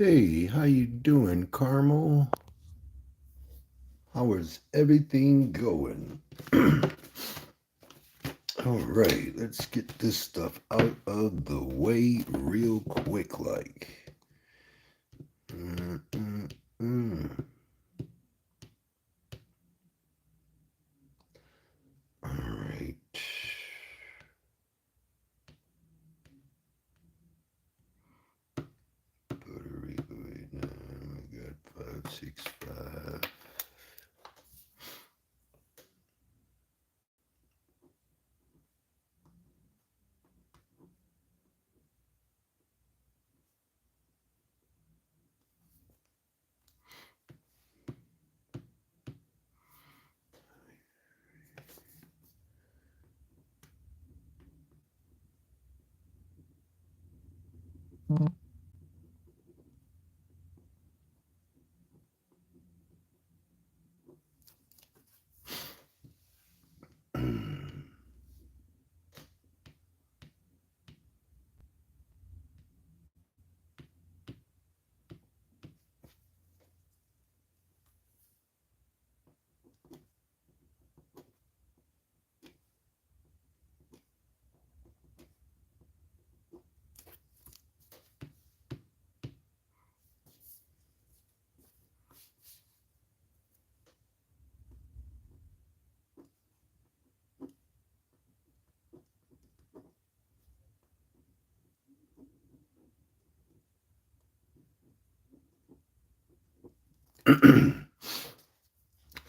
Hey, how you doing, Carmel? How is everything going? All right, let's get this stuff out of the way real quick, like. Mm, mm, mm. All right. Puerto Rico right now. We got 565.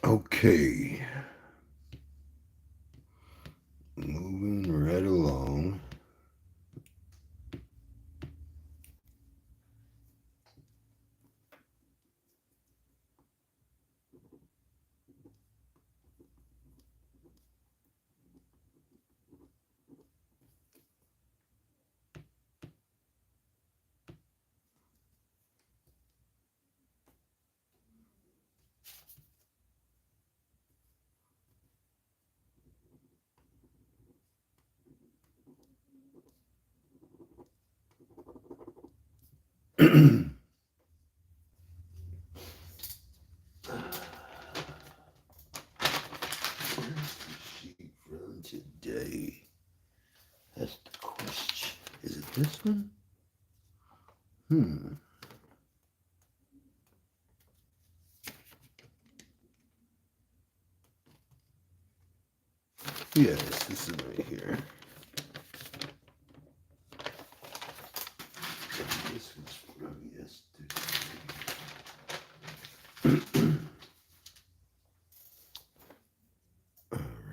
Okay, moving right along. Sheet from today. That's the question. Is it this one? Hmm. Yes, this is right here. This was from yesterday.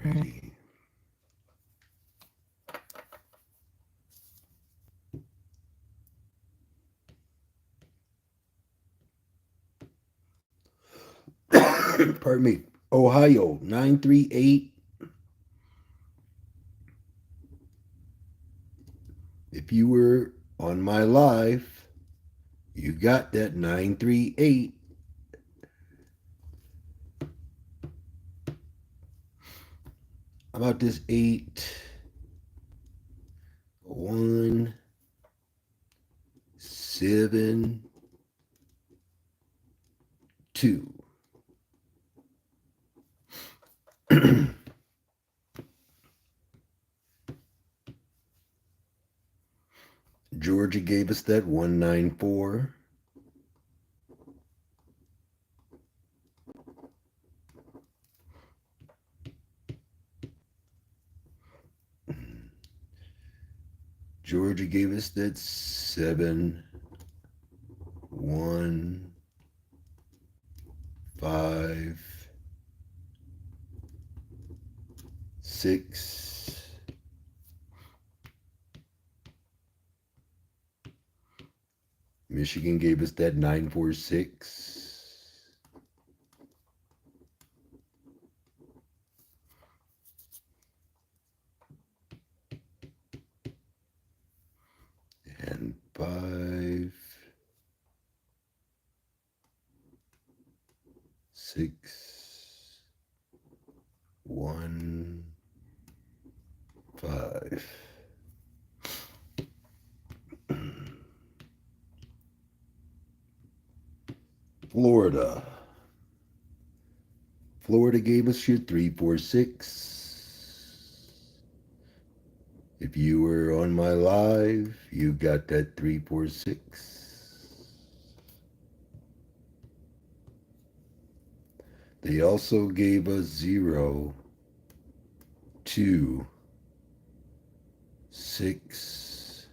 Alrighty. Pardon me. Ohio 938. If you were on my live, you got that 938. How about this 8 1 7 2? Georgia gave us that 194. Georgia gave us that 7 1 5 6. Michigan gave us that 946. And 5 6 1 5. Florida. Florida gave us your 346. If you were on my live, you got that 346. They also gave us 0, 2, 6,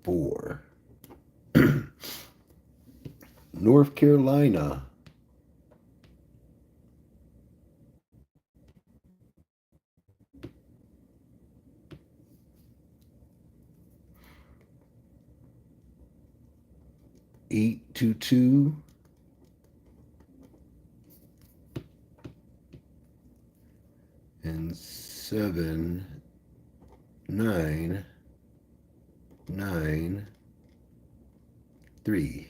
4. North Carolina. Eight, 2, 2. And 7, 9, 9, 3.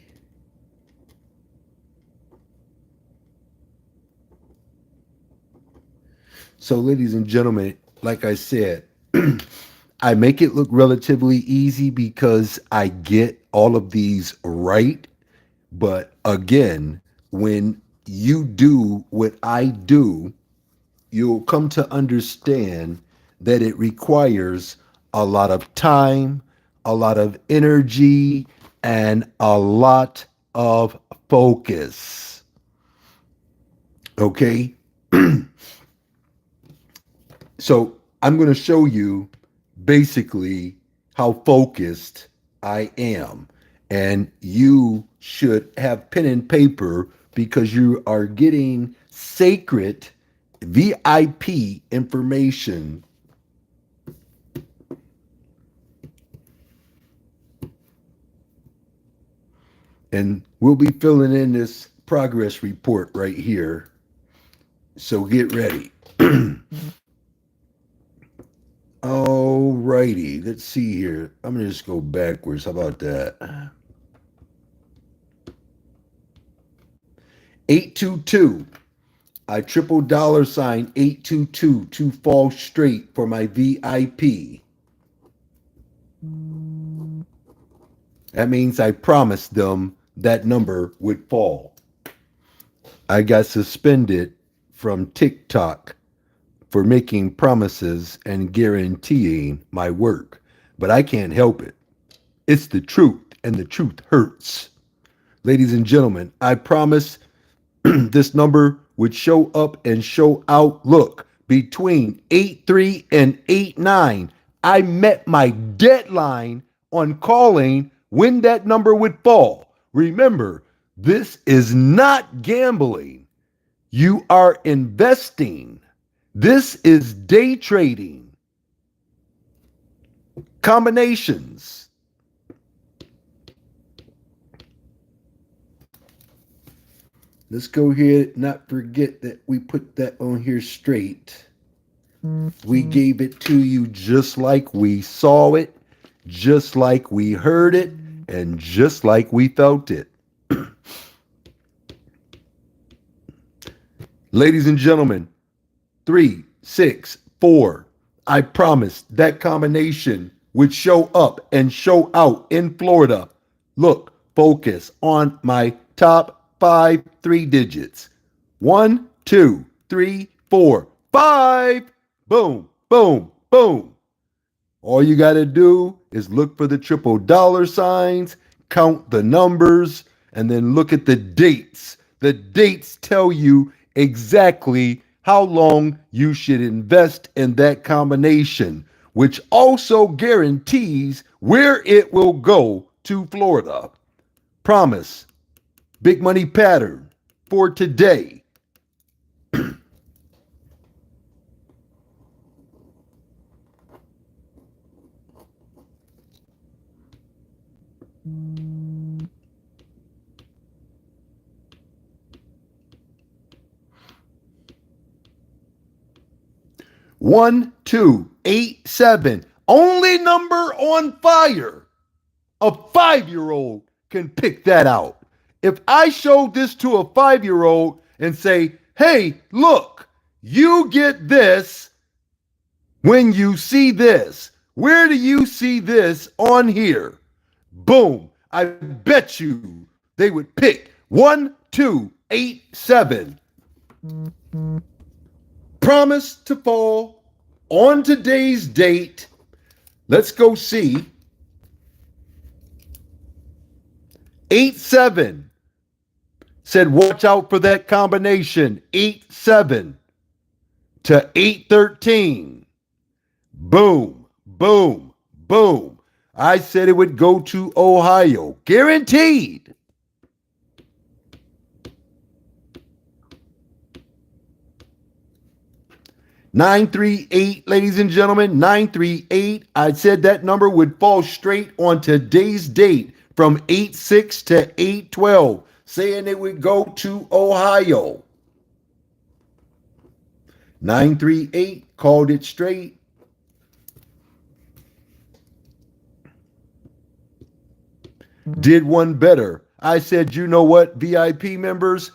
So, ladies and gentlemen, like I said, I make it look relatively easy because I get all of these right. But again, when you do what I do, you'll come to understand that it requires a lot of time, a lot of energy, and a lot of focus. Okay? So I'm going to show you basically how focused I am. And you should have pen and paper because you are getting sacred VIP information. And we'll be filling in this progress report right here. So get ready. All righty, let's see here. I'm gonna just go backwards. How about that? 822. I triple $ 822 to fall straight for my VIP. That means I promised them that number would fall. I got suspended from TikTok for making promises and guaranteeing my work, but I can't help it. It's the truth, and the truth hurts. Ladies and gentlemen, I promised this number would show up and show out. Look, between 8-3 and 8-9, I met my deadline on calling when that number would fall. Remember, this is not gambling. You are investing. This is day trading. Combinations. Let's go ahead, not forget that we put that on here straight. We gave it to you just like we saw it, just like we heard it, and just like we felt it. Ladies and gentlemen, 3, 6, 4. I promised that combination would show up and show out in Florida. Look, focus on my top 5 3 digits. 1, 2, 3, 4, 5. Boom, boom, boom. All you got to do is look for the triple $ count the numbers, and then look at the dates. The dates tell you exactly how long you should invest in that combination, which also guarantees where it will go to Florida. Promise. Big money pattern for today. One, 2, 8, 7. Only number on fire. A 5-year-old can pick that out. If I showed this to a 5-year-old and say, hey, look, you get this when you see this. Where do you see this on here? Boom. I bet you they would pick 1287. Promise to fall on today's date. Let's go see. 87 said watch out for that combination. 87 to 813. Boom, boom, boom. I said it would go to Ohio. Guaranteed. $938, ladies and gentlemen, 938. I said that number would fall straight on today's date from 8/6 to 8/12, saying it would go to Ohio. 938 called it straight. Did one better. I said, you know what, VIP members,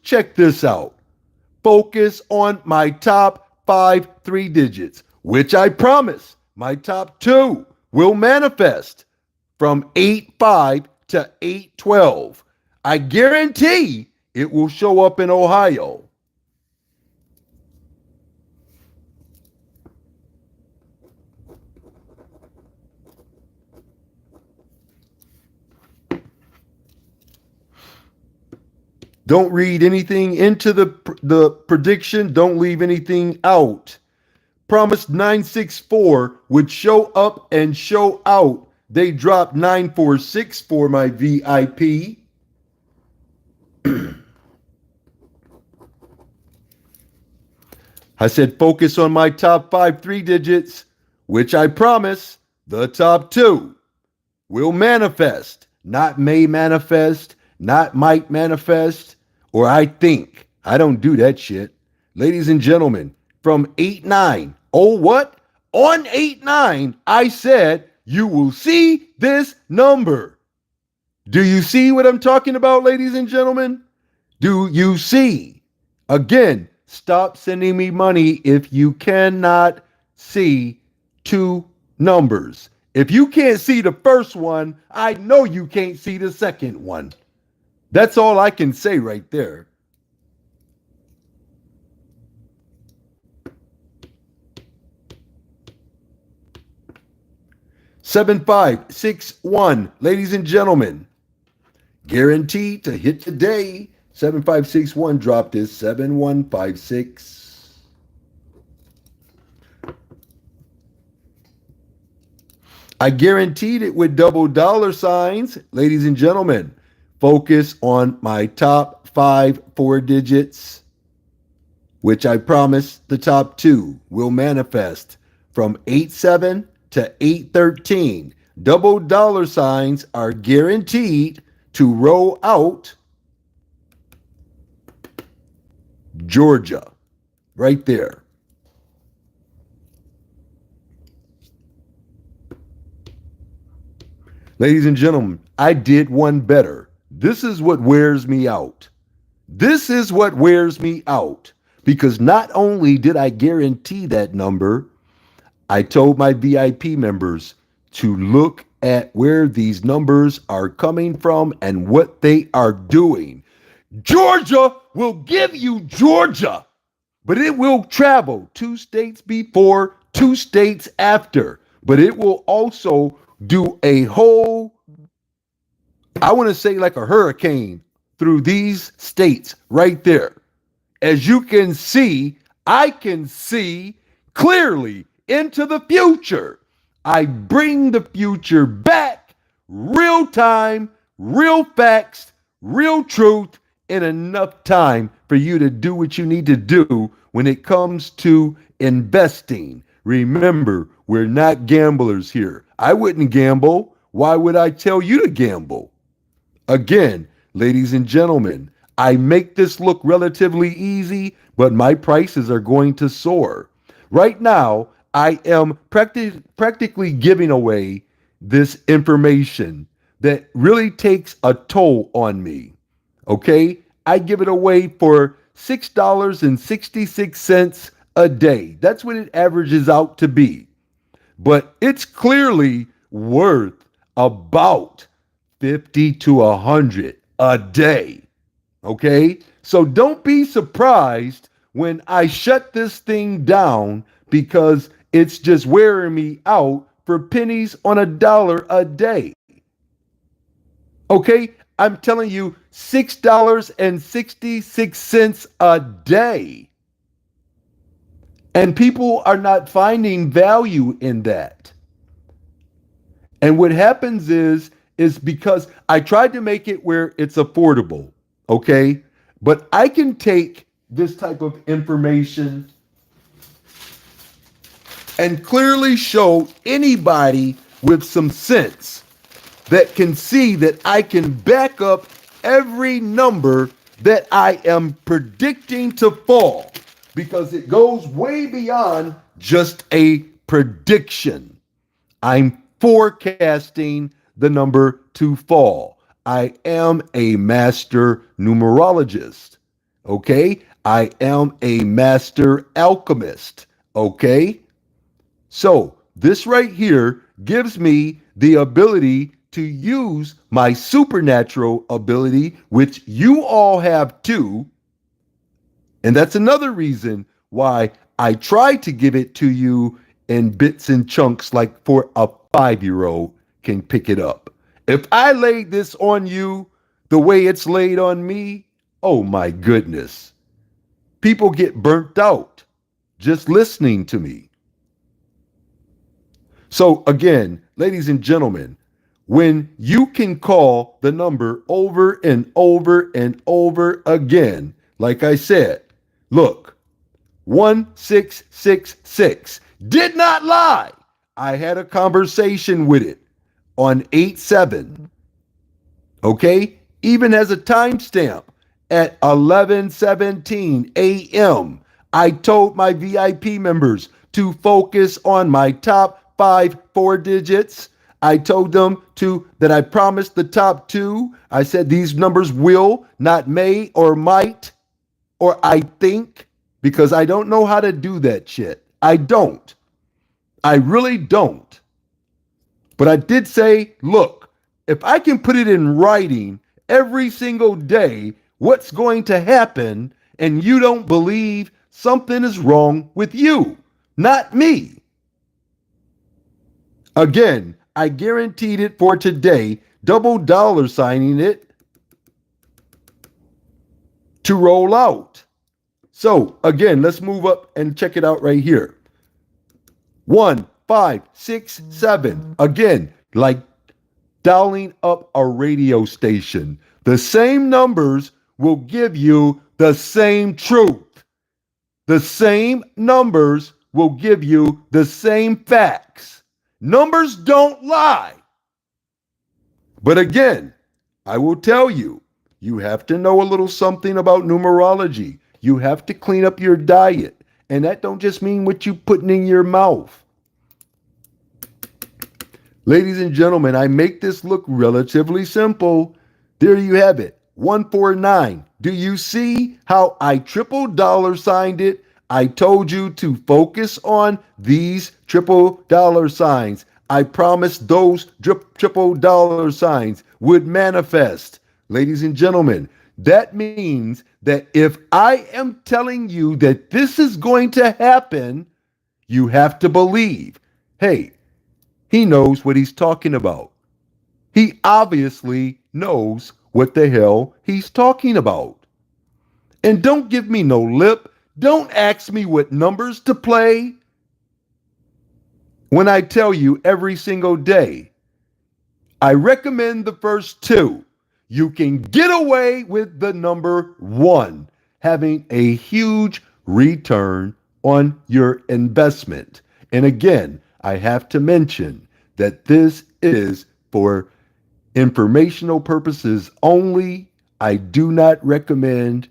check this out. Focus on my top 5 3 digits, which I promise my top 2 will manifest from 8/5 to 8/12. I guarantee it will show up in Ohio. Don't read anything into the prediction. Don't leave anything out. Promised 964 would show up and show out. They dropped 946 for my VIP. I said focus on my top 5 3 digits, which I promise the top 2 will manifest, not may manifest, not might manifest, or I think. I don't do that shit. Ladies and gentlemen, from 8/9, oh what? On 8/9, I said you will see this number. Do you see what I'm talking about, ladies and gentlemen? Do you see? Again, stop sending me money if you cannot see 2 numbers. If you can't see the first one, I know you can't see the second one. That's all I can say right there. $7561, ladies and gentlemen, guaranteed to hit today. 7561 dropped is 7156. I guaranteed it with double dollar signs, ladies and gentlemen. Focus on my top 5 4 digits, which I promise the top 2 will manifest from 8/7 to 8/13. Double dollar signs are guaranteed to roll out. Georgia, right there. Ladies and gentlemen, I did one better. This is what wears me out. This is what wears me out. Because not only did I guarantee that number, I told my VIP members to look at where these numbers are coming from and what they are doing. Georgia will give you Georgia, but it will travel 2 states before, 2 states after. But it will also do a whole, I want to say like a hurricane through these states right there. As you can see, I can see clearly into the future. I bring the future back, real time, real facts, real truth, in enough time for you to do what you need to do when it comes to investing. Remember, we're not gamblers here. I wouldn't gamble. Why would I tell you to gamble? Again, ladies and gentlemen, I make this look relatively easy, but my prices are going to soar. Right now, I am practically giving away this information that really takes a toll on me. Okay? I give it away for $6.66 a day. That's what it averages out to be. But it's clearly worth about 50 to 100 a day. Okay? So don't be surprised when I shut this thing down because it's just wearing me out for pennies on a dollar a day. Okay? I'm telling you, $6.66 a day. And people are not finding value in that. And what happens is because I tried to make it where it's affordable, okay? But I can take this type of information and clearly show anybody with some sense that can see that I can back up every number that I am predicting to fall because it goes way beyond just a prediction. I'm forecasting the number to fall. I am a master numerologist. Okay? I am a master alchemist. Okay? So, this right here gives me the ability to use my supernatural ability, which you all have too. And that's another reason why I try to give it to you in bits and chunks like for a 5-year-old can pick it up. If I laid this on you the way it's laid on me, oh my goodness. People get burnt out just listening to me. So again, ladies and gentlemen, when you can call the number over and over and over again, like I said, look, 1666 did not lie. I had a conversation with it on 8/7. Okay? Even has a timestamp at 11:17 a.m. I told my VIP members to focus on my top 5 4 digits. I told them that I promised the top 2. I said these numbers will, not may or might, or I think, because I don't know how to do that shit. I don't. I really don't. But I did say, look, if I can put it in writing every single day, what's going to happen, and you don't believe, something is wrong with you, not me. Again, I guaranteed it for today, double dollar signing it to roll out. So again, let's move up and check it out right here. 1, 5, 6, 7. Again, like dialing up a radio station. The same numbers will give you the same truth. The same numbers will give you the same facts. Numbers don't lie. But again, I will tell you, you have to know a little something about numerology. You have to clean up your diet. And that don't just mean what you putting in your mouth. Ladies and gentlemen, I make this look relatively simple. There you have it. 149. Do you see how I triple dollar signed it? I told you to focus on these triple dollar signs. I promised those triple dollar signs would manifest. Ladies and gentlemen, that means that if I am telling you that this is going to happen, you have to believe, hey, he knows what he's talking about. He obviously knows what the hell he's talking about. And don't give me no lip. Don't ask me what numbers to play when I tell you every single day. I recommend the first 2. You can get away with the number 1, having a huge return on your investment. And again, I have to mention that this is for informational purposes only. I do not recommend,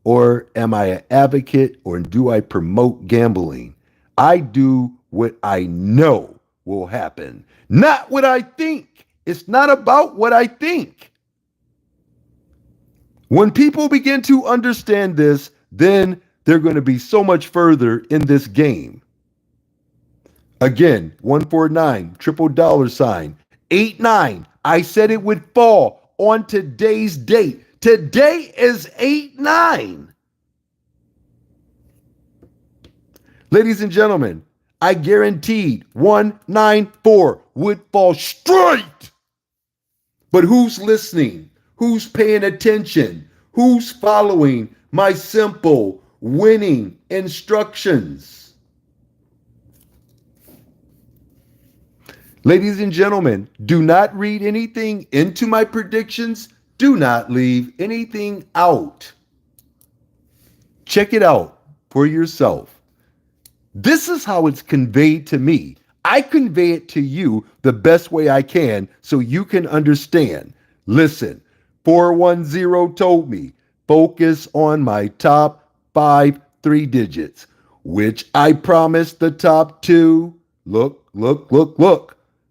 or am I an advocate, or do I promote gambling? I do what I know will happen, not what I think. It's not about what I think. When people begin to understand this, then they're going to be so much further in this game. Again, 149, triple dollar sign. 89, I said it would fall on today's date. Today is 8/9. Ladies and gentlemen, I guaranteed 194 would fall straight. But who's listening? Who's paying attention? Who's following my simple winning instructions? Ladies and gentlemen, do not read anything into my predictions. Do not leave anything out. Check it out for yourself. This is how it's conveyed to me. I convey it to you the best way I can so you can understand. Listen, 410 told me, focus on my top 5 3 digits, which I promised the top 2. Look.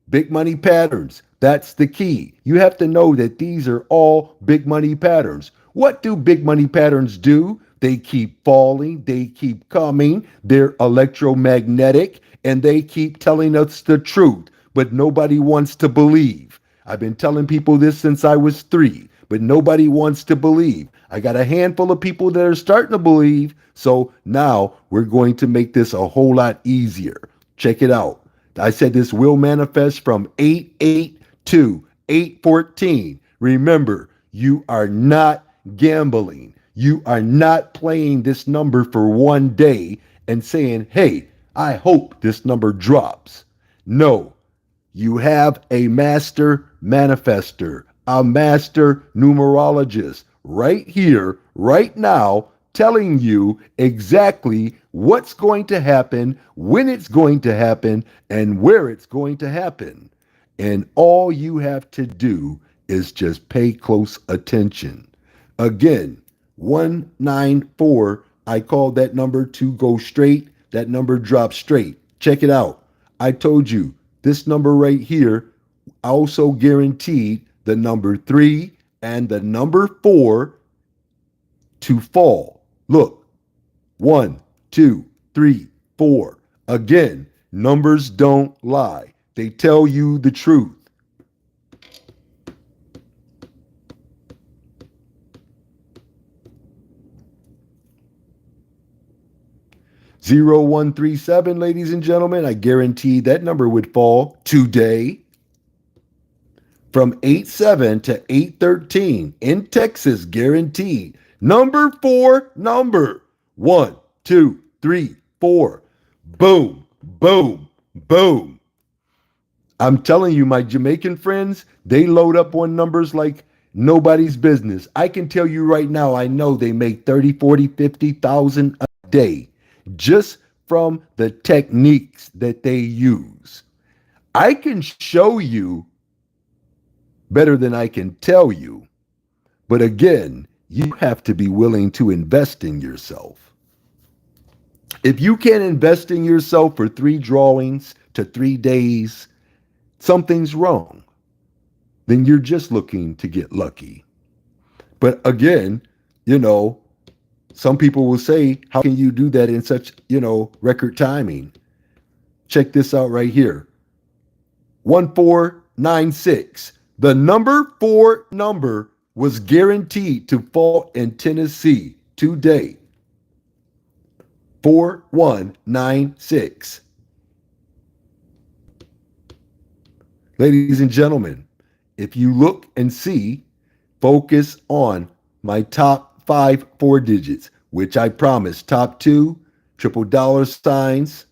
Big money patterns. That's the key. You have to know that these are all big money patterns. What do big money patterns do? They keep falling, they keep coming, they're electromagnetic, and they keep telling us the truth, but nobody wants to believe. I've been telling people this since I was 3, but nobody wants to believe. I got a handful of people that are starting to believe, so now we're going to make this a whole lot easier. Check it out. I said this will manifest from 8/8 to 8/14. Remember, you are not gambling. You are not playing this number for one day and saying, hey, I hope this number drops. No, you have a master manifester, a master numerologist right here, right now, telling you exactly what's going to happen, when it's going to happen, and where it's going to happen. And all you have to do is just pay close attention. Again, 194, I called that number to go straight. That number drops straight. Check it out. I told you this number right here, I also guaranteed the number 3 and the number 4 to fall. Look, 1, 2, 3, 4. Again, numbers don't lie. They tell you the truth. Zero 137, ladies and gentlemen, I guarantee that number would fall today. From 8/7 to 8/13 in Texas, guaranteed. Number 4, number 1, 2, 3, 4. Boom, boom, boom. I'm telling you, my Jamaican friends, they load up on numbers like nobody's business. I can tell you right now, I know they make 30, 40, 50,000 a day just from the techniques that they use. I can show you better than I can tell you. But again, you have to be willing to invest in yourself. If you can't invest in yourself for 3 drawings to 3 days, something's wrong. Then you're just looking to get lucky. But again, some people will say, how can you do that in such, record timing? Check this out right here. 1496. The number 4 number was guaranteed to fall in Tennessee today. 4196. Ladies and gentlemen, if you look and see, focus on my top 5 4 digits, which I promised. Top 2, triple dollar signs,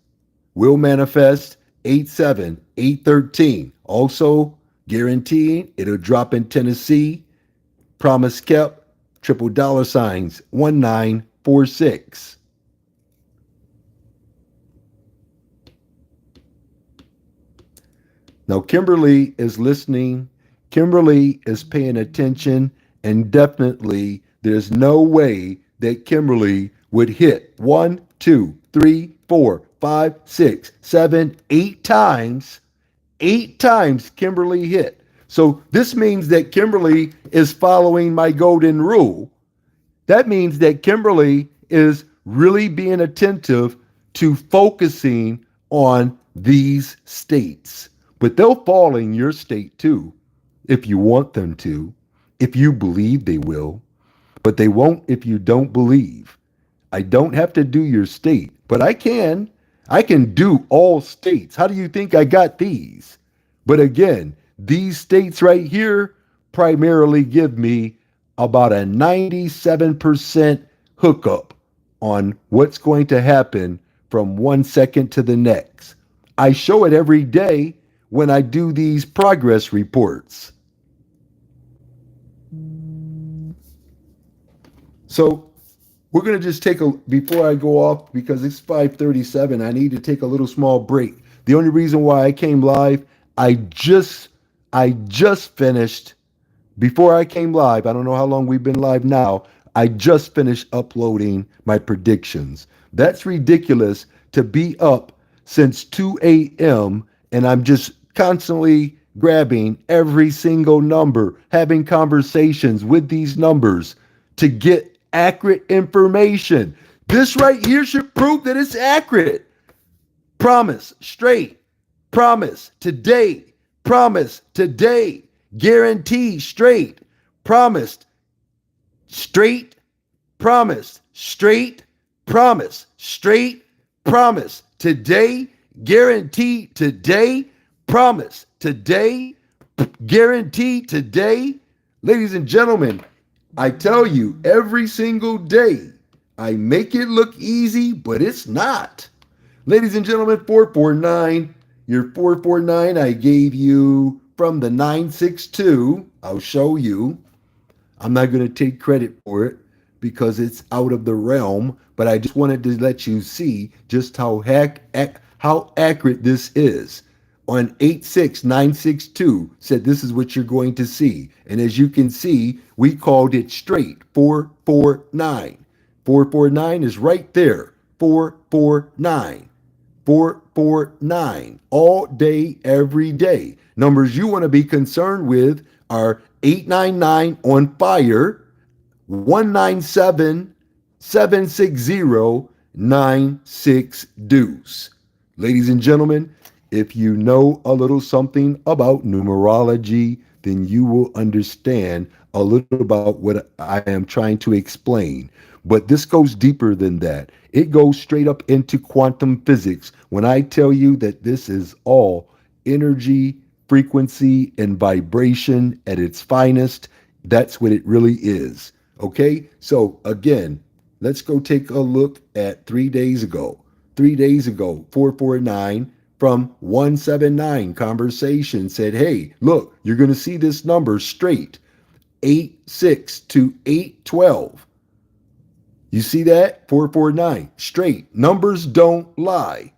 will manifest 8/7, 8/13. Also guaranteeing it'll drop in Tennessee. Promise kept, triple dollar signs, 1946. Now, Kimberly is listening. Kimberly is paying attention, and definitely there's no way that Kimberly would hit 1, 2, 3, 4, 5, 6, 7, 8 times. 8 times Kimberly hit. So this means that Kimberly is following my golden rule. That means that Kimberly is really being attentive to focusing on these states. But they'll fall in your state too, if you want them to. if you believe they will, but they won't if you don't believe. I don't have to do your state, but I can. I can do all states. How do you think I got these? But again, these states right here primarily give me about a 97% hookup on what's going to happen from 1 second to the next. I show it every day when I do these progress reports. So we're going to just take a, before I go off, because it's 5:37, I need to take a little small break. The only reason why I came live, I just finished, before I came live, I don't know how long we've been live now, I just finished uploading my predictions. That's ridiculous to be up since 2 a.m. and I'm just constantly grabbing every single number, having conversations with these numbers to get accurate information. This right here should prove that it's accurate. Promise, straight. Promise, today. Promise, today. Guarantee, straight. Promised, straight. Promised, straight. Promise, straight. Promise, today. Guarantee, today. Promise, today. Guarantee, today. Ladies and gentlemen, I tell you, every single day, I make it look easy, but it's not. Ladies and gentlemen, 449, your 449 I gave you from the 962. I'll show you. I'm not going to take credit for it because it's out of the realm, but I just wanted to let you see just how accurate this is. On 86962 said this is what you're going to see. And as you can see, we called it straight 449. 449 is right there. 449. 449 all day, every day. Numbers you want to be concerned with are 899 on fire, 197 760 96 deuce. Ladies and gentlemen, if you know a little something about numerology, then you will understand a little about what I am trying to explain. But this goes deeper than that. It goes straight up into quantum physics when I tell you that this is all energy, frequency, and vibration at its finest. That's what it really is. Okay? So again, let's go take a look at 3 days ago. 3 days ago, 449 from 179 conversation said, hey, look, you're going to see this number straight, 86 to 812. You see that? 449 straight. Numbers don't lie.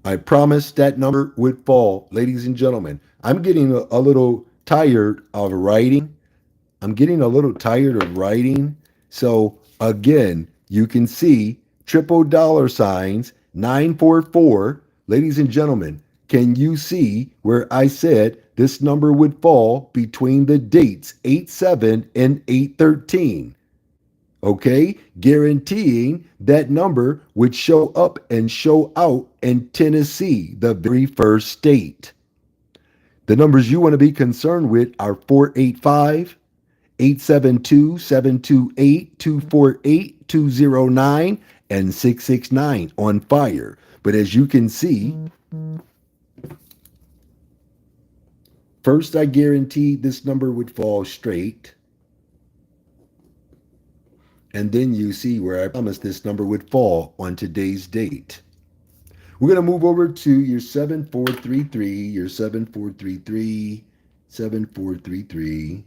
I promised that number would fall. Ladies and gentlemen, I'm getting a little tired of writing. I'm getting a little tired of writing. So again, you can see triple dollar signs 944. Ladies and gentlemen, can you see where I said this number would fall between the dates 8/7 and 8/13? Okay, guaranteeing that number would show up and show out in Tennessee, the very first state. The numbers you want to be concerned with are 485, 872, 728, 248, 209, and 669 on fire. But as you can see, first I guaranteed this number would fall straight. And then you see where I promised this number would fall on today's date. We're going to move over to your 7433, your 7433, 7433,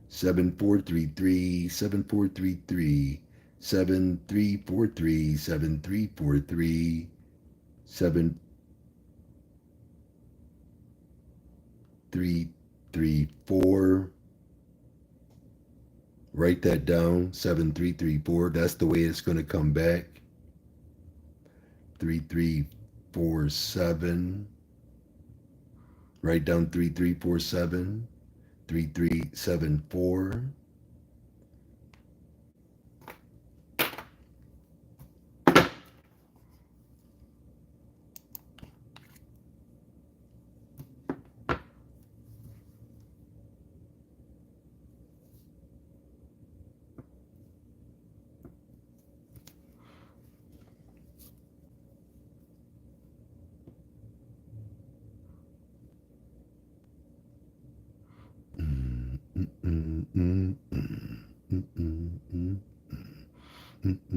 7433, 7433, 7343, 7343, 7334. Write that down, 7334. That's the way it's going to come back. 3347. Write down 3347. 3374.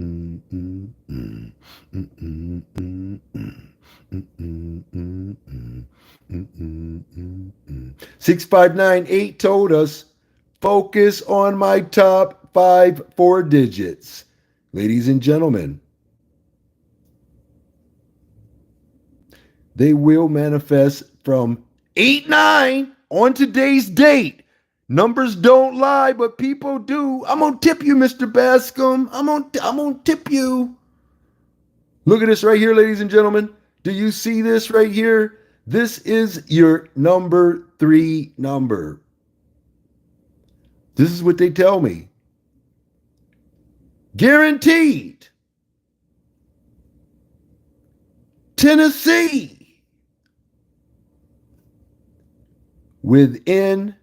mm. 6598 told us, focus on my top 4 digits. Ladies and gentlemen, they will manifest from 8-9 on today's date. Numbers don't lie, but people do. I'm gonna tip you, Mr. Bascomb. I'm gonna tip you. Look at this right here, ladies and gentlemen. Do you see this right here? This is your number 3 number. This is what they tell me. Guaranteed. Tennessee. Within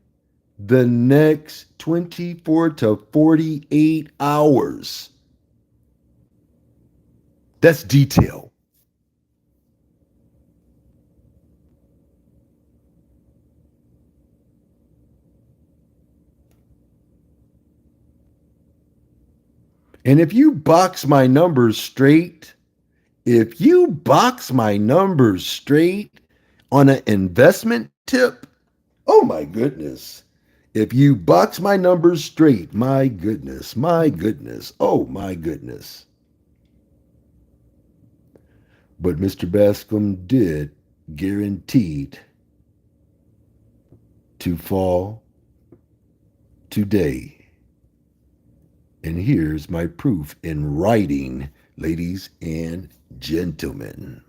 the next 24 to 48 hours. That's detail. And if you box my numbers straight, on an investment tip, oh my goodness. If you box my numbers straight, my goodness, oh my goodness. But Mr. Bascomb did guaranteed to fall today. And here's my proof in writing, ladies and gentlemen.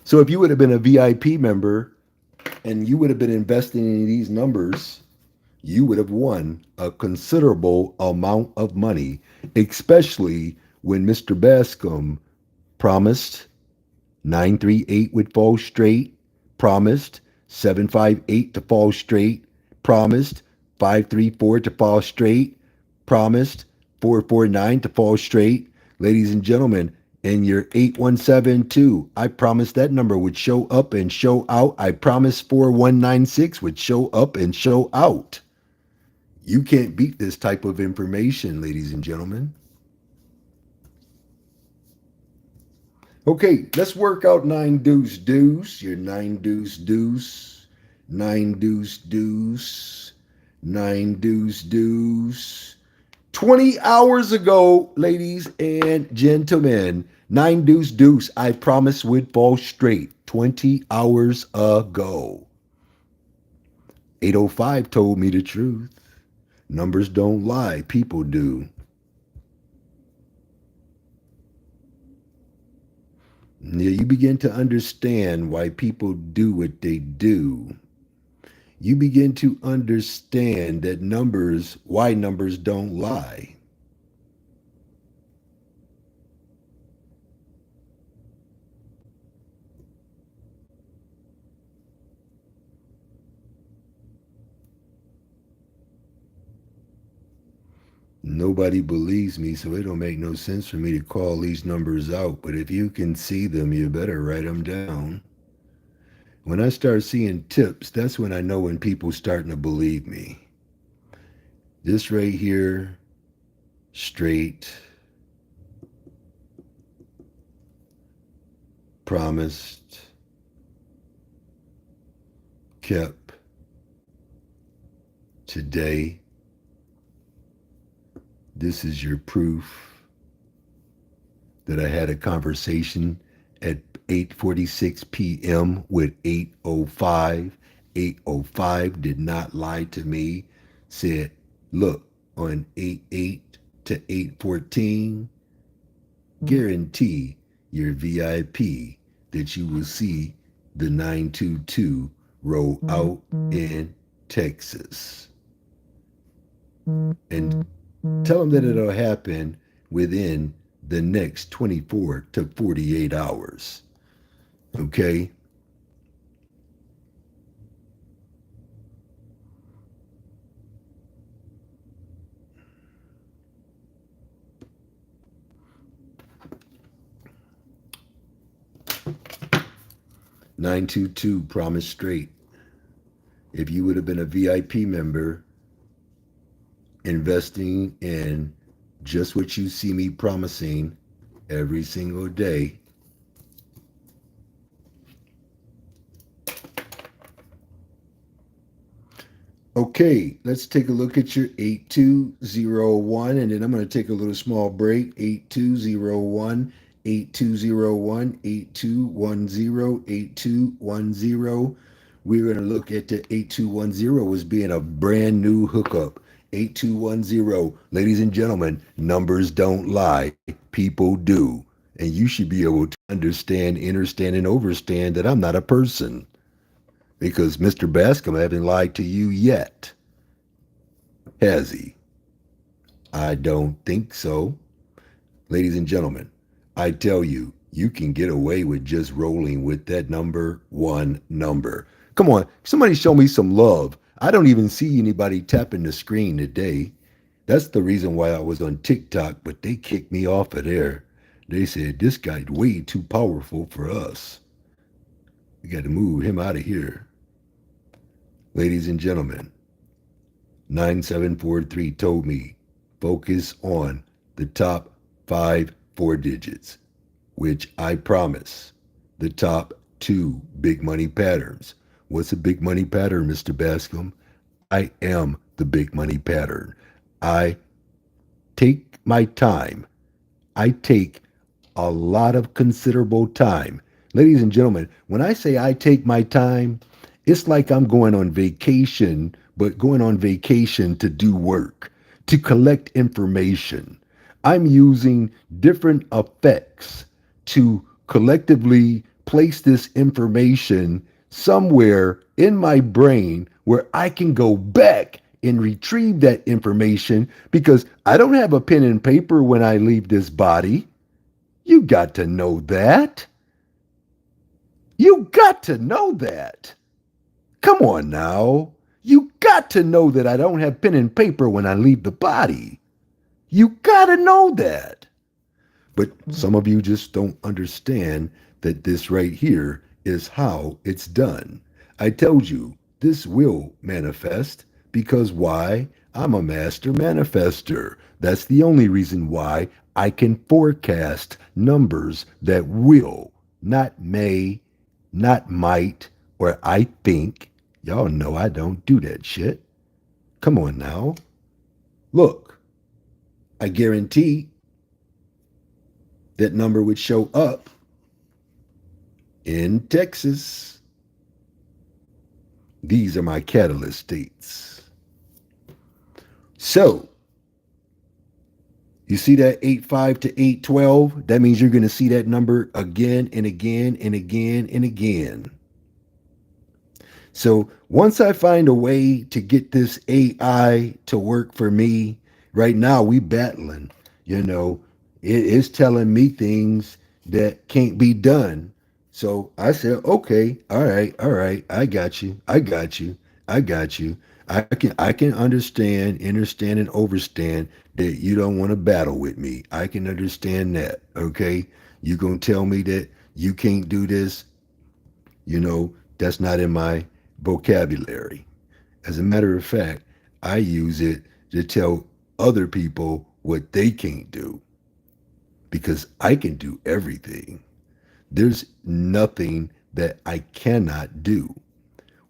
So if you would have been a VIP member and you would have been investing in these numbers, you would have won a considerable amount of money, especially when Mr. Bascomb promised 938 would fall straight, promised 758 to fall straight, promised 534 to fall straight, promised 449 to fall straight. Ladies and gentlemen, in your 8172, I promised that number would show up and show out. I promised 4196 would show up and show out. You can't beat this type of information, ladies and gentlemen. Okay, let's work out 9 deuce deuce. Your 9 deuce deuce, 9 deuce deuce, 9 deuce deuce. 20 hours ago, ladies and gentlemen, 9 deuce deuce, I promised would fall straight 20 hours ago. 805 told me the truth. Numbers don't lie, people do. Yeah, you begin to understand why people do what they do. You begin to understand that why numbers don't lie. Nobody believes me, so it don't make no sense for me to call these numbers out. But if you can see them, you better write them down. When I start seeing tips, that's when I know when people starting to believe me. This right here, straight, promised, kept, today. This is your proof that I had a conversation at 8:46 p.m. with 805. 805 did not lie to me. Said, look, on 88 to 814, guarantee your VIP that you will see the 922 roll out in Texas. And tell them that it'll happen within the next 24 to 48 hours. Okay? 922 Promise Straight. If you would have been a VIP member investing in just what you see me promising every single day, okay, let's take a look at your 8201, and then I'm going to take a little small break. 8201, 8201, 8210, 8210. We're going to look at the 8210 as being a brand new hookup. 8210, ladies and gentlemen, numbers don't lie, people do. And you should be able to understand, understand, and overstand that I'm not a person. Because Mr. Bascomb hasn't lied to you yet, has he? I don't think so. Ladies and gentlemen, I tell you, you can get away with just rolling with that number one number. Come on, somebody show me some love. I don't even see anybody tapping the screen today. That's the reason why I was on TikTok, but they kicked me off of there. They said, this guy's way too powerful for us. We got to move him out of here. Ladies and gentlemen, 9743 told me focus on the top 4 digits, which I promise the top 2 big money patterns. What's a big money pattern, Mr. Bascomb? I am the big money pattern. I take my time. I take a lot of considerable time. Ladies and gentlemen, when I say I take my time, it's like I'm going on vacation, but going on vacation to do work, to collect information. I'm using different effects to collectively place this information somewhere in my brain where I can go back and retrieve that information because I don't have a pen and paper when I leave this body. You got to know that. You got to know that. Come on now. You got to know that I don't have pen and paper when I leave the body. You got to know that. But some of you just don't understand that this right here is how it's done. I told you this will manifest because why? I'm a master manifester. That's the only reason why I can forecast numbers that will, not may, not might, or I think. Y'all know I don't do that shit. Come on now. Look, I guarantee that number would show up in Texas. These are my catalyst states. So, you see that 85 to 812? That means you're going to see that number again and again and again and again. So once I find a way to get this AI to work for me, right now we battling, it's telling me things that can't be done. So I said, okay, all right, I got you, I got you, I got you. I can understand and overstand that you don't want to battle with me. I can understand that. Okay. You gonna tell me that you can't do this? That's not in my vocabulary. As a matter of fact, I use it to tell other people what they can't do because I can do everything. There's nothing that I cannot do.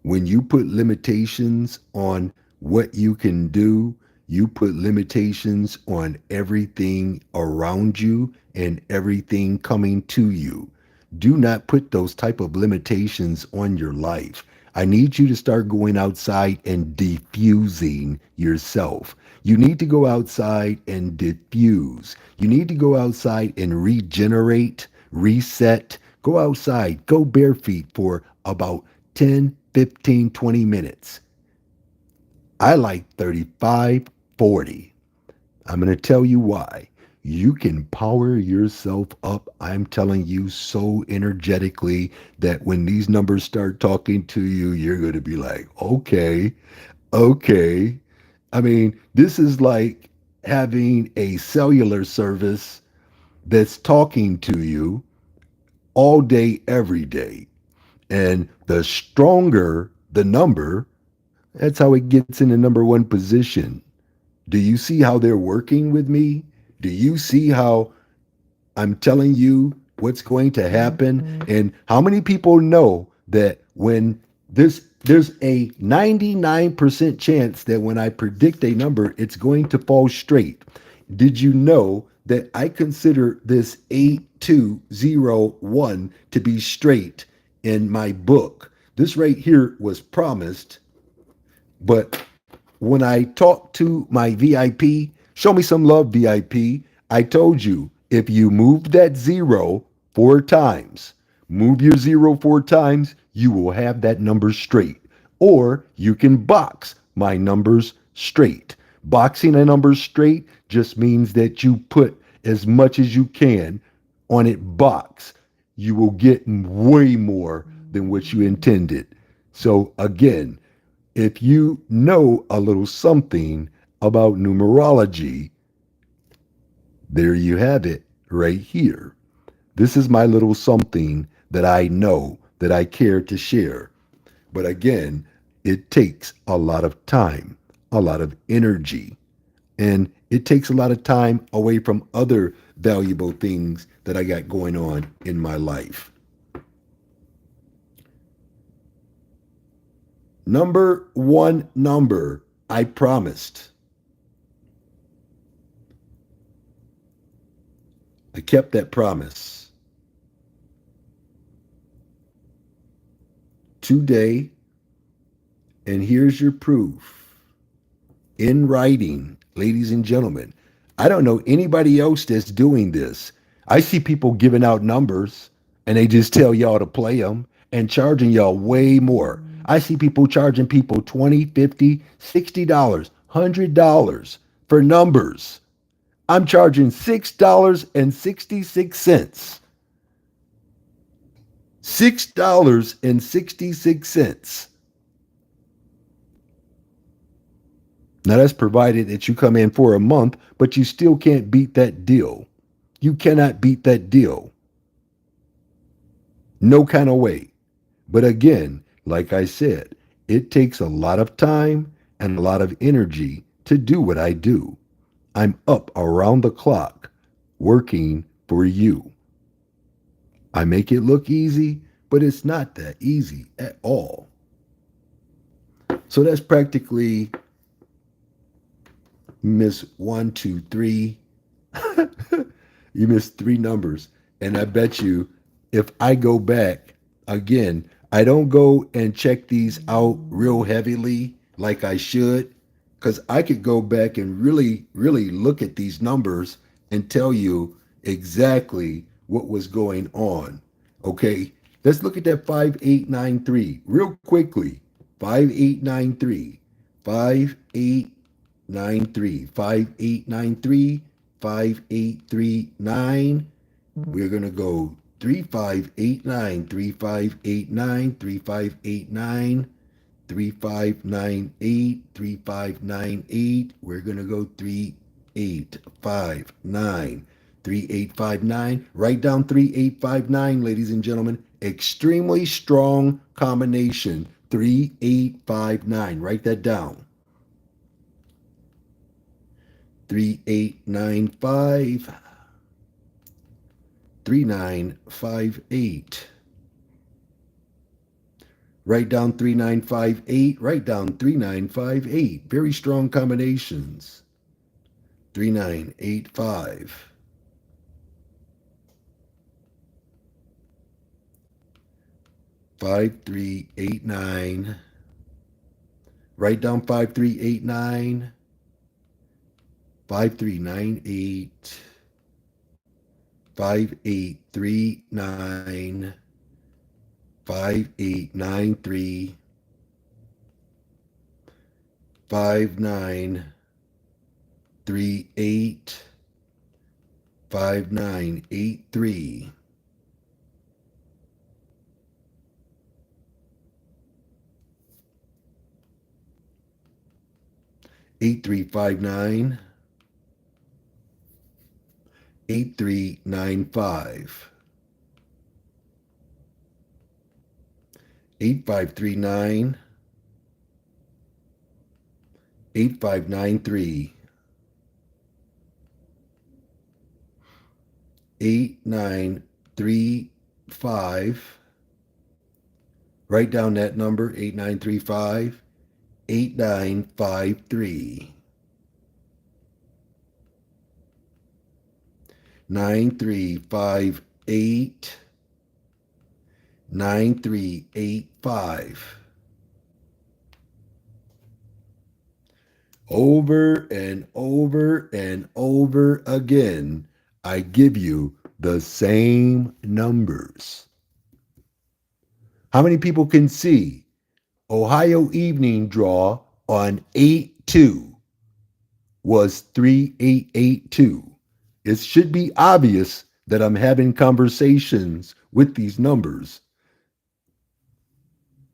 When you put limitations on what you can do, you put limitations on everything around you and everything coming to you. Do not put those type of limitations on your life. I need you to start going outside and diffusing yourself. You need to go outside and diffuse. You need to go outside and regenerate, reset. Go outside, go bare feet for about 10, 15, 20 minutes. I like 35, 40. I'm going to tell you why. You can power yourself up, I'm telling you, so energetically that when these numbers start talking to you, you're going to be like, okay, okay. I mean, this is like having a cellular service that's talking to you all day, every day. And the stronger the number, that's how it gets in the number one position. Do you see how they're working with me? Do you see how I'm telling you what's going to happen? And how many people know that when there's a 99% chance that when I predict a number, it's going to fall straight. Did you know that I consider this 8201 to be straight in my book? This right here was promised, but when I talked to my VIP, show me some love, VIP. I told you if you move that zero 4 times, move your zero 4 times, you will have that number straight. Or you can box my numbers straight. Boxing a number straight just means that you put as much as you can on it box. You will get way more than what you intended. So again, if you know a little something about numerology, there you have it right here. This is my little something that I know that I care to share. But again, it takes a lot of time, a lot of energy, and it takes a lot of time away from other valuable things that I got going on in my life. Number one number I promised. I kept that promise. Today, and here's your proof in writing, ladies and gentlemen. I don't know anybody else that's doing this. I see people giving out numbers and they just tell y'all to play them and charging y'all way more. I see people charging people 20, 50, $60, $100 for numbers. I'm charging $6.66. $6.66. Now that's provided that you come in for a month, but you still can't beat that deal. You cannot beat that deal. No kind of way. But again, like I said, it takes a lot of time and a lot of energy to do what I do. I'm up around the clock working for you. I make it look easy, but it's not that easy at all. So that's practically miss one, two, three. You missed three numbers. And I bet you if I go back again, I don't go and check these out real heavily like I should, because I could go back and really, really look at these numbers and tell you exactly what was going on. Okay, let's look at that 5893 real quickly. 5893. 5893. 5893. 5839. We're going to go 3589, 3589, 3589, 3598, 3598. We're going to go 3859, 3859. Write down 3859, ladies and gentlemen. Extremely strong combination. 3859. Write that down. 3895. 3958. Write down 3958. Write down 3958. Very strong combinations. 3985. 5389. Write down 5389. 5398. 5839, 5893, 5938, 5983, 8359, 8395, 8539, 8593, 8935. Write down that number, 8935, 8953, 9358, 9385. Over and over and over again, I give you the same numbers. How many people can see Ohio evening draw on 8-2 was 3882? It should be obvious that I'm having conversations with these numbers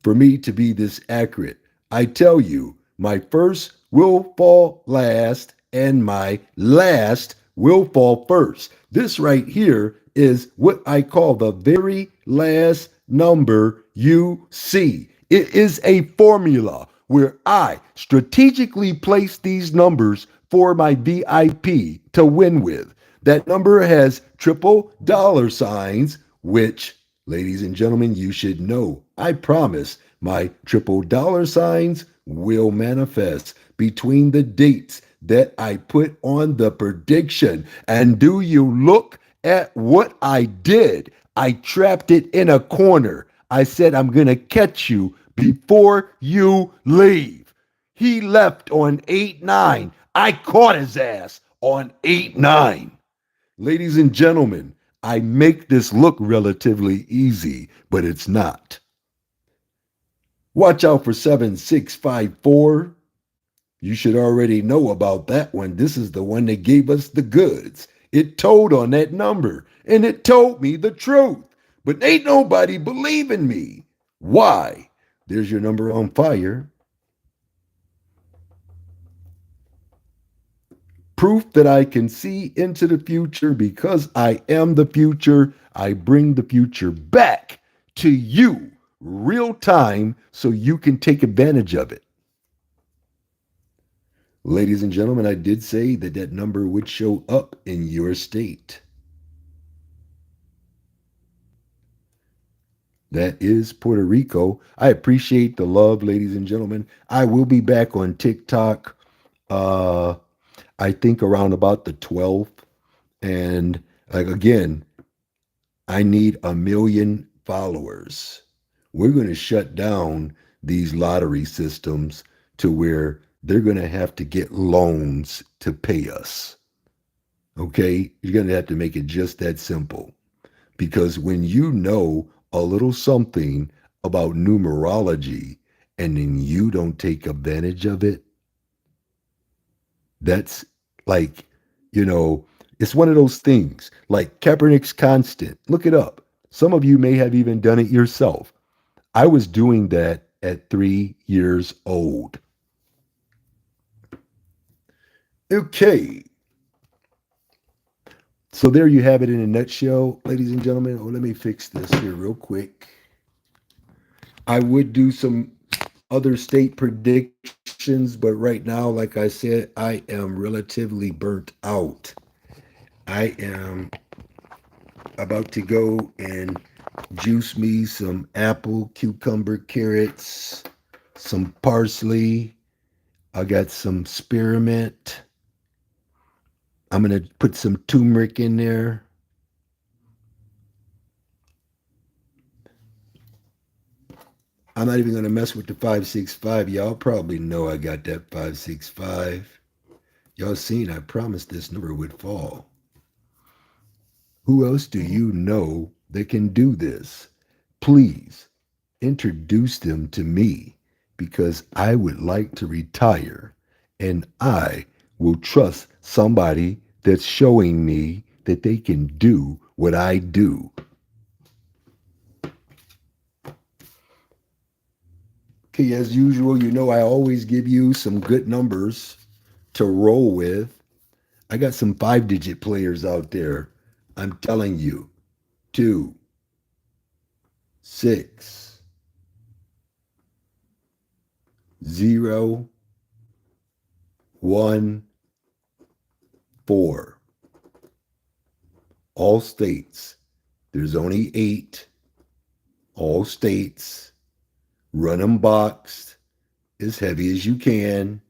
for me to be this accurate. I tell you, my first will fall last and my last will fall first. This right here is what I call the very last number you see. It is a formula where I strategically place these numbers for my VIP to win with. That number has triple dollar signs, which, ladies and gentlemen, you should know. I promise my triple dollar signs will manifest between the dates that I put on the prediction. And do you look at what I did? I trapped it in a corner. I said, I'm going to catch you before you leave. He left on 8-9. I caught his ass on 8-9. Ladies and gentlemen, I make this look relatively easy, but it's not. Watch out for 7654. You should already know about that one. This is the one that gave us the goods. It told on that number, and it told me the truth. But ain't nobody believing me. Why? There's your number on fire. Proof that I can see into the future because I am the future. I bring the future back to you real time so you can take advantage of it. Ladies and gentlemen, I did say that that number would show up in your state. That is Puerto Rico. I appreciate the love, ladies and gentlemen. I will be back on TikTok, I think around about the 12th. And like again, I need 1 million followers. We're going to shut down these lottery systems to where they're going to have to get loans to pay us. Okay? You're going to have to make it just that simple. Because when you know a little something about numerology and then you don't take advantage of it, that's like, it's one of those things like Kaepernick's constant. Look it up. Some of you may have even done it yourself. I was doing that at 3 years old. Okay. So there you have it in a nutshell, ladies and gentlemen. Oh, let me fix this here real quick. I would do some other state predictions, but right now, like I said, I am relatively burnt out. I am about to go and juice me some apple, cucumber, carrots, some parsley. I got some spearmint. I'm going to put some turmeric in there. I'm not even going to mess with the 565. Y'all probably know I got that 565. Y'all seen I promised this number would fall. Who else do you know that can do this? Please introduce them to me because I would like to retire and I will trust somebody that's showing me that they can do what I do. Okay, as usual, I always give you some good numbers to roll with. I got some 5-digit players out there. I'm telling you, 2, 6, 0, 1, 4. All states. There's only 8. All states. Run them boxed as heavy as you can.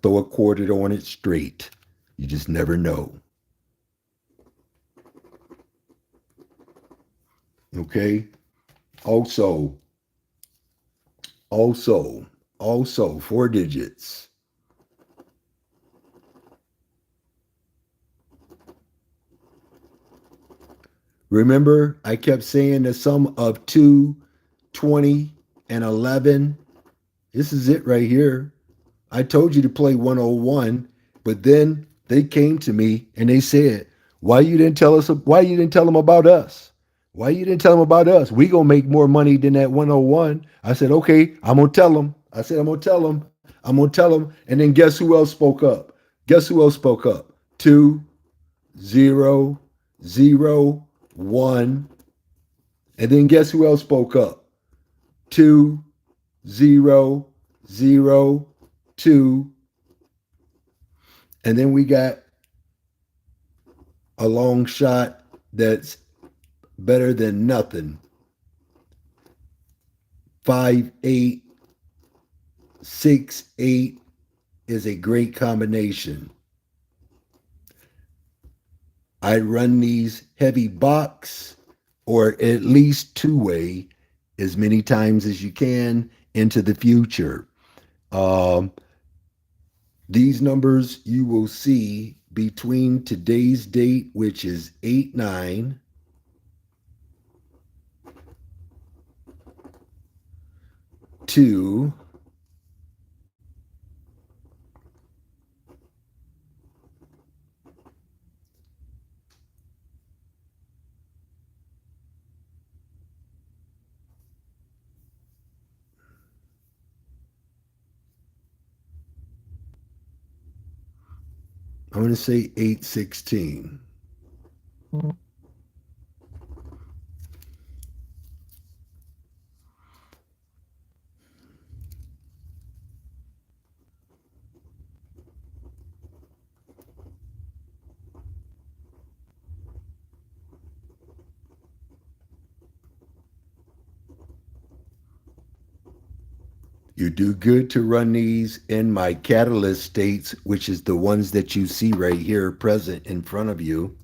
Throw a quarter on it straight. You just never know. Okay? Also, also, 4 digits. Remember, I kept saying the sum of 2, 20, and 11. This is it right here. I told you to play 101, but then they came to me and they said, "Why you didn't tell us? Why you didn't tell them about us? Why you didn't tell them about us? We gonna make more money than that 101." I said, "Okay, I'm gonna tell them." I said, "I'm gonna tell them. I'm gonna tell them." And then guess who else spoke up? Guess who else spoke up? 2, 0, 0, 1. And then guess who else spoke up? 2, 0, 0, 2. And then we got a long shot that's better than nothing. 5, 8, 6, 8 is a great combination. I run these heavy box or at least 2-way as many times as you can into the future. Um, these numbers you will see between today's date, which is 8/9, to I'm going to say 8/16. You do good to run these in my catalyst states, which is the ones that you see right here present in front of you.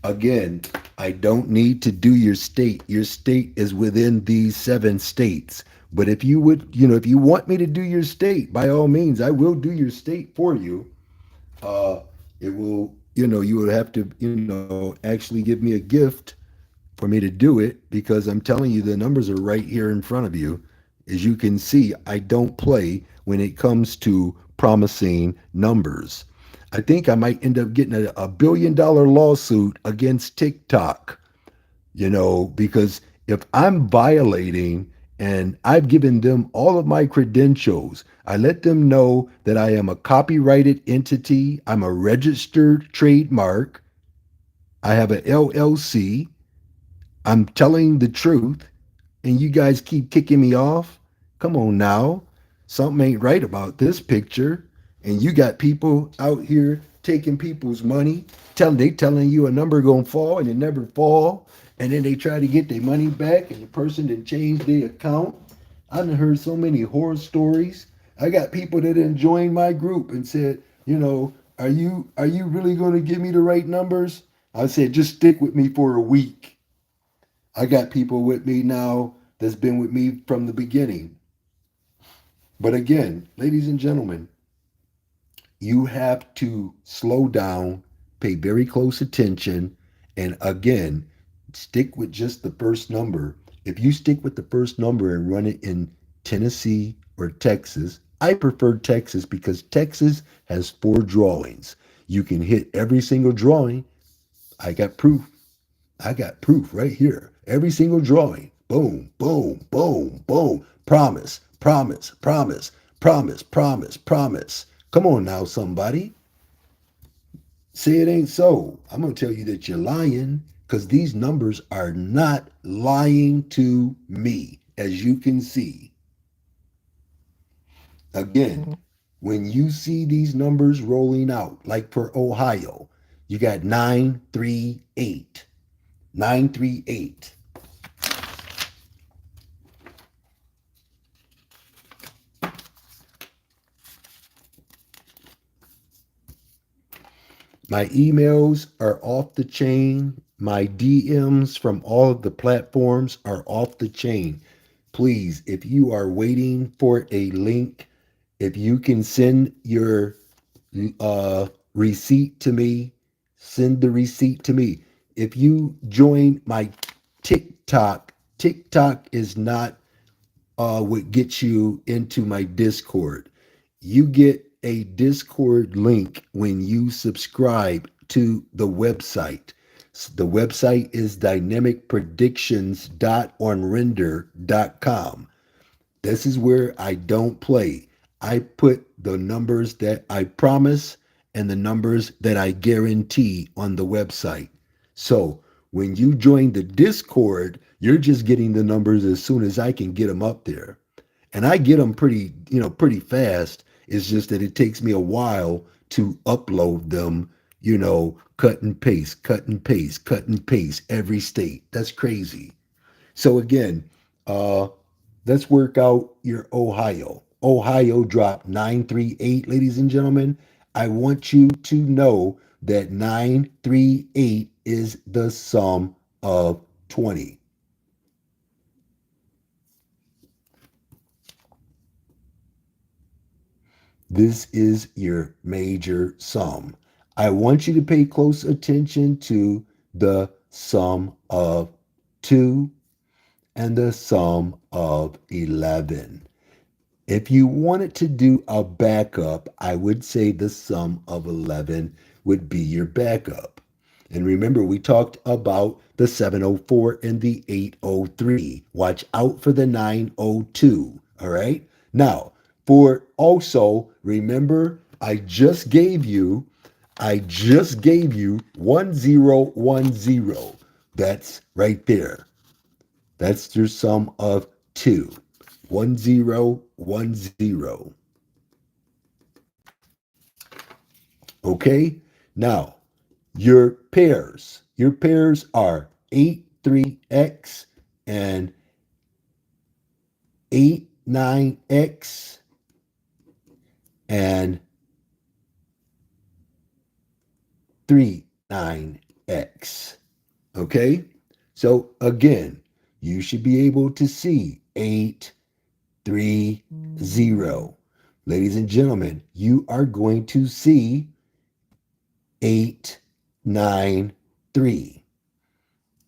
Again, I don't need to do your state. Your state is within these 7 states. But if you would, if you want me to do your state, by all means, I will do your state for you. Uh, it will, you would have to, actually give me a gift for me to do it because I'm telling you the numbers are right here in front of you. As you can see, I don't play when it comes to promising numbers. I think I might end up getting a $1 billion lawsuit against TikTok, because if I'm violating and I've given them all of my credentials, I let them know that I am a copyrighted entity, I'm a registered trademark, I have an LLC, I'm telling the truth, and you guys keep kicking me off. Come on now. Something ain't right about this picture. And you got people out here taking people's money, telling you a number gonna fall and it never fall. And then they try to get their money back and the person didn't change their account. I've heard so many horror stories. I got people that didn't join my group and said, are you really gonna give me the right numbers? I said, just stick with me for a week. I got people with me now that's been with me from the beginning. But again, ladies and gentlemen, you have to slow down, pay very close attention, and again, stick with just the first number. If you stick with the first number and run it in Tennessee or Texas, I prefer Texas because Texas has 4 drawings. You can hit every single drawing. I got proof. I got proof right here. Every single drawing. Boom, boom, boom, boom. Promise, promise, promise, promise, promise, promise. Come on now, somebody. Say it ain't so. I'm going to tell you that you're lying because these numbers are not lying to me, as you can see. Again, when you see these numbers rolling out, like for Ohio, you got 938, 938. My emails are off the chain. My DMs from all of the platforms are off the chain. Please, if you are waiting for a link, if you can send your receipt to me, send the receipt to me. If you join my TikTok, TikTok is not what gets you into my Discord. You get a Discord link when you subscribe to the website. The website is dynamicpredictions.onrender.com. This is where I don't play. I put the numbers that I promise and the numbers that I guarantee on the website. So when you join the Discord, you're just getting the numbers as soon as I can get them up there. And I get them pretty fast. It's just that it takes me a while to upload them, cut and paste, cut and paste, cut and paste every state. That's crazy. So again, uh, let's work out your Ohio. Ohio dropped 938, ladies and gentlemen. I want you to know that 938 is the sum of 20. This is your major sum. I want you to pay close attention to the sum of 2 and the sum of 11. If you wanted to do a backup, I would say the sum of 11 would be your backup. And remember, we talked about the 704 and the 803. Watch out for the 902. All right. Now, for also, remember, I just gave you 1010. That's right there. That's your sum of 2. 1010. Okay? Now, your pairs. Your pairs are 83X and 89X and 39X. Okay? So again, you should be able to see 830. Ladies and gentlemen, you are going to see 893.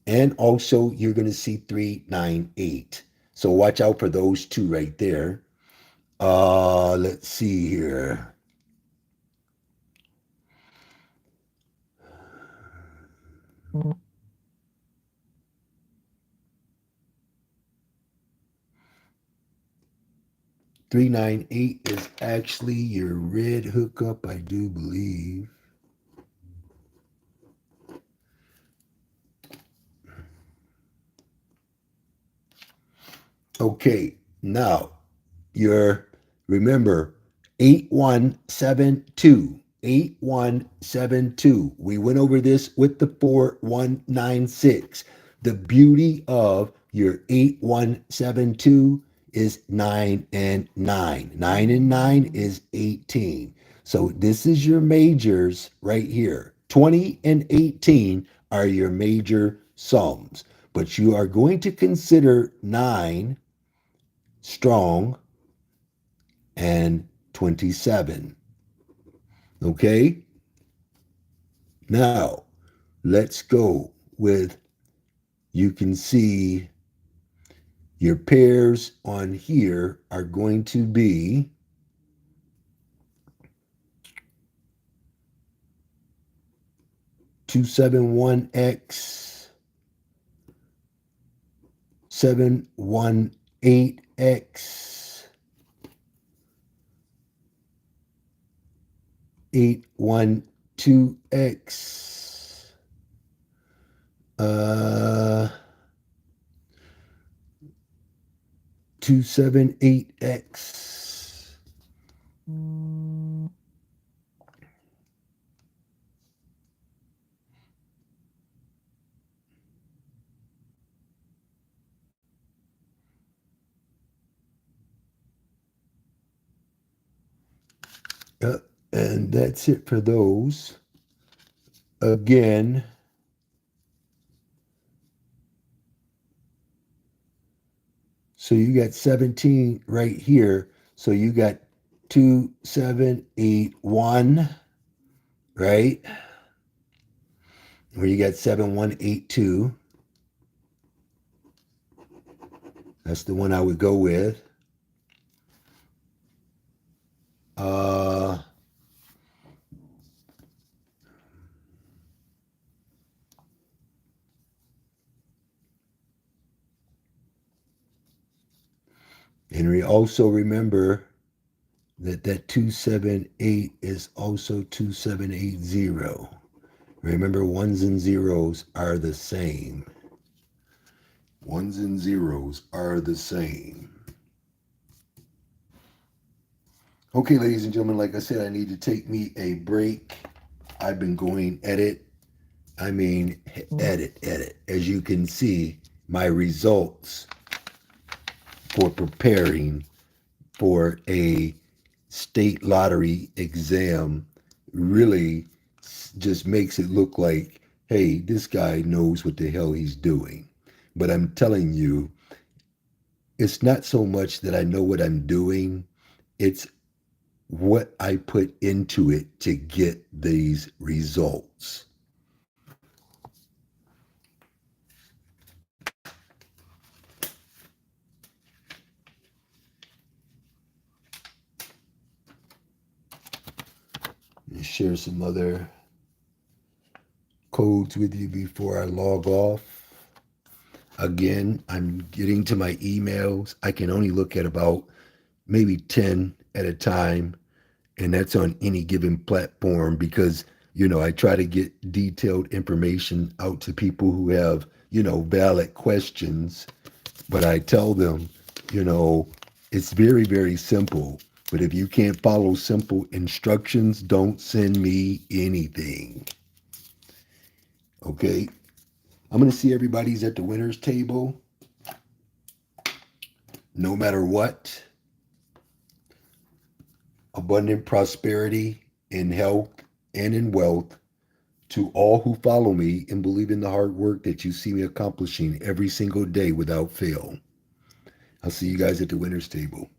And also, you're going to see 398. So watch out for those two right there. Let's see here. $398 is actually your red hookup, I do believe. Okay, now your remember 8172. 8172. We went over this with the 4196. The beauty of your 8172 is 9 and 9. 9 and 9 is 18. So this is your majors right here. 20 and 18 are your major sums. But you are going to consider 9 strong and 27. Okay? Now, let's go with, you can see your pairs on here are going to be 271X, 718X, 812X, 278X, Uh, and that's it for those. Again, so you got 17 right here. So you got 2781, right? Where you got 7182. That's the one I would go with. Uh, and we also remember that 278 is also 2780. Remember, ones and zeros are the same. Ones and zeros are the same. Okay, ladies and gentlemen, like I said, I need to take me a break. I've been going edit. I mean, edit. As you can see, my results for preparing for a state lottery exam really just makes it look like, hey, this guy knows what the hell he's doing. But I'm telling you, it's not so much that I know what I'm doing, it's what I put into it to get these results. Share some other codes with you before I log off. Again, I'm getting to my emails. I can only look at about maybe 10 at a time, and that's on any given platform because, I try to get detailed information out to people who have, valid questions. But I tell them, it's very, very simple. But if you can't follow simple instructions, don't send me anything. Okay? I'm going to see everybody's at the winner's table, no matter what. Abundant prosperity in health and in wealth to all who follow me and believe in the hard work that you see me accomplishing every single day without fail. I'll see you guys at the winner's table.